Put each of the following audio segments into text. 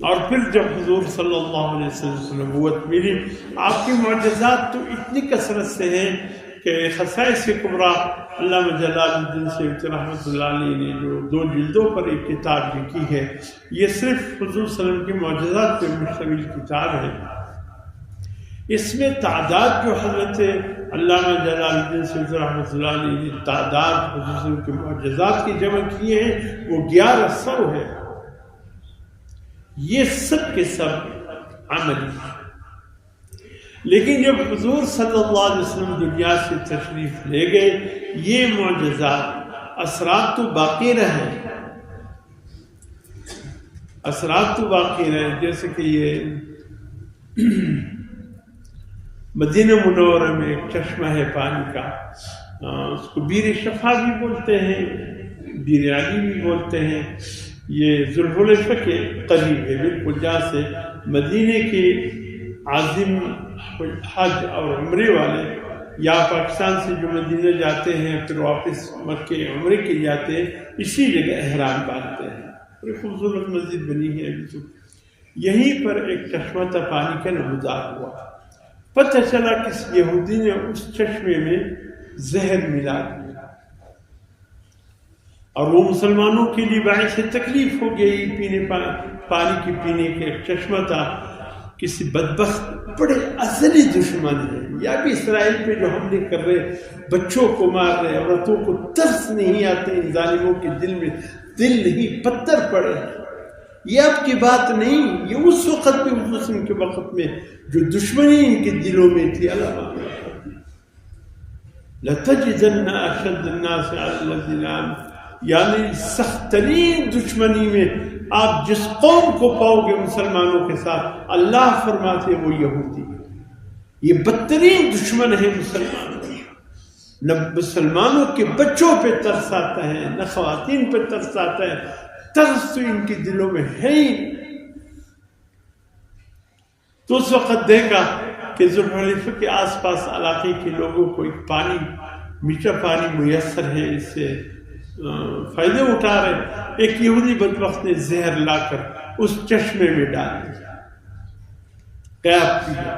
اور پھر جب حضور صلی اللہ علیہ وسلم کو نبوت ملی، آپ کی معجزات تو اتنی کثرت سے ہیں کہ خصائص کبریٰ علامہ جلال الدین سیوطی رحمۃ اللہ علیہ نے جو 2 جلدوں پر ایک کتاب لکھی ہے، یہ صرف حضور صلی اللہ علیہ وسلم کی معجزات پر مشتمل کتاب ہے۔ اس میں تعداد جو حضرت علامہ جلال الدین سیوطی رحمۃ اللہ علیہ نے تعداد حضور صلی اللہ علیہ وسلم کے معجزات کی جمع کیے ہیں وہ 1100 ہے۔ یہ سب کے سب عملی ہیں، لیکن جب حضور صلی اللہ علیہ وسلم دنیا سے تشریف لے گئے، یہ معجزات اثرات تو باقی رہے، اثرات تو باقی رہے، جیسے کہ یہ مدینہ منورہ میں ایک چشمہ ہے پانی کا، اس کو بیر شفا بھی بولتے ہیں، بیر علی بھی بولتے ہیں، یہ ذوالحلیفہ کے قریب ہے، بالکل جہاں سے مدینے کے عازم حج اور عمرے والے یا پاکستان سے جو مدینہ جاتے ہیں پھر واپس مکے عمرے کے جاتے ہیں، اسی جگہ احرام باندھتے ہیں۔ اور خوبصورت مسجد بنی ہے ابھی تو، یہیں پر ایک چشمہ تھا، پانی کا نمودار ہوا، پتہ چلا کہ یہودی نے اس چشمے میں زہر ملا دیا اور وہ مسلمانوں کے لیے باعث تکلیف ہو گئی، پانی کی پینے کا ایک چشمہ تھا۔ کسی بدبخت بڑے ازلی دشمن ہیں، یا بھی اسرائیل پہ جو حملے کر رہے، بچوں کو مار رہے، عورتوں کو ترس نہیں آتے، ان ظالموں کے دل میں دل نہیں پتھر پڑے ہیں۔ یہ اب کی بات نہیں، یہ اس وقت میں حضور کے وقت میں جو دشمنی ان کے دلوں میں تھی، اللہ لَتَجِدَنَّ أَشَدَّ النَّاسِ عَلَى الَّذِينَ آمَنُوا، یعنی سخت ترین دشمنی میں آپ جس قوم کو پاؤ گے مسلمانوں کے ساتھ، اللہ فرماتے وہ یہودی، یہ بدترین دشمن ہے مسلمانوں۔ نہ مسلمانوں کے بچوں پہ ترس آتا ہے، نہ خواتین پہ ترس آتا ہے، ترس تو ان کے دلوں میں ہے ہی۔ تو اس وقت دیکھا کہ ذوالحلیفہ کے آس پاس علاقے کے لوگوں کو ایک پانی، میٹھا پانی میسر ہے، اس سے فائدے اٹھا رہے، ایک یہودی بدبخت نے زہر لا کر اس چشمے میں ڈال دیا، غائب کیا۔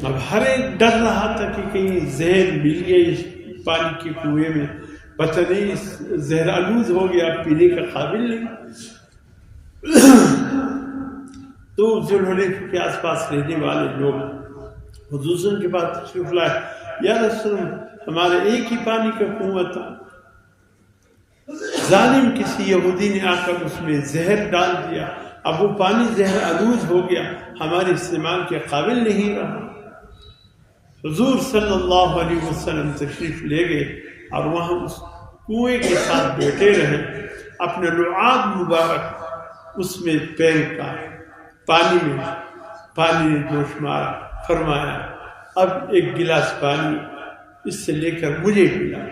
اب ہر ایک ڈر رہا تھا کہ کہیں زہر مل گیا اس پانی کے کنویں میں، پتہ نہیں زہر آلود ہو گیا، پینے کا قابل نہیں۔ تو ذوالحلیفہ کے آس پاس رہنے والے لوگ حضور کے پاس تشریف لائے، یا رسول اللہ ہمارے ایک ہی پانی کا کنواں تھا، ظالم کسی یہودی نے آ کر اس میں زہر ڈال دیا، اب وہ پانی زہر آلود ہو گیا، ہمارے استعمال کے قابل نہیں رہا۔ حضور صلی اللہ علیہ وسلم تشریف لے گئے اور وہاں اس کنویں کے ساتھ بیٹھے رہے، اپنے لعاب مبارک اس میں پھینک کا، پانی نے جوش مارا، فرمایا اب ایک گلاس پانی اس سے لے کر مجھے پلا۔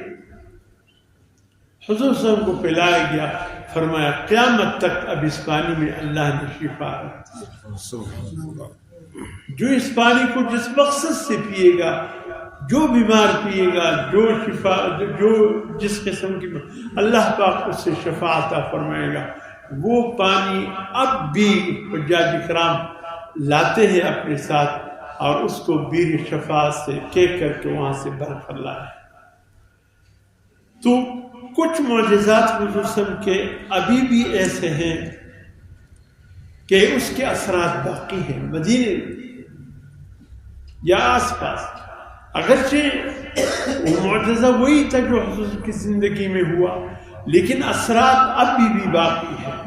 حضور صلی اللہ علیہ وسلم کو پلایا گیا، فرمایا قیامت تک اب اس پانی میں اللہ نے شفا رکھی۔ جو اس پانی کو جس مقصد سے پیے گا، جو بیمار پیے گا، جو شفا، جو جس قسم کی اللہ پاک اس سے شفا عطا فرمائے گا، وہ پانی اب بھی حجاج کرام لاتے ہیں اپنے ساتھ اور اس کو بیر شفا سے کہہ کر کے وہاں سے بھر کر لائے۔ تو کچھ معجزات حضور صلی اللہ علیہ وسلم کے ابھی بھی ایسے ہیں کہ اس کے اثرات باقی ہیں مدینے یا آس پاس، اگرچہ وہ معجزہ وہی تھا جو حضور کی زندگی میں ہوا، لیکن اثرات ابھی بھی باقی ہیں۔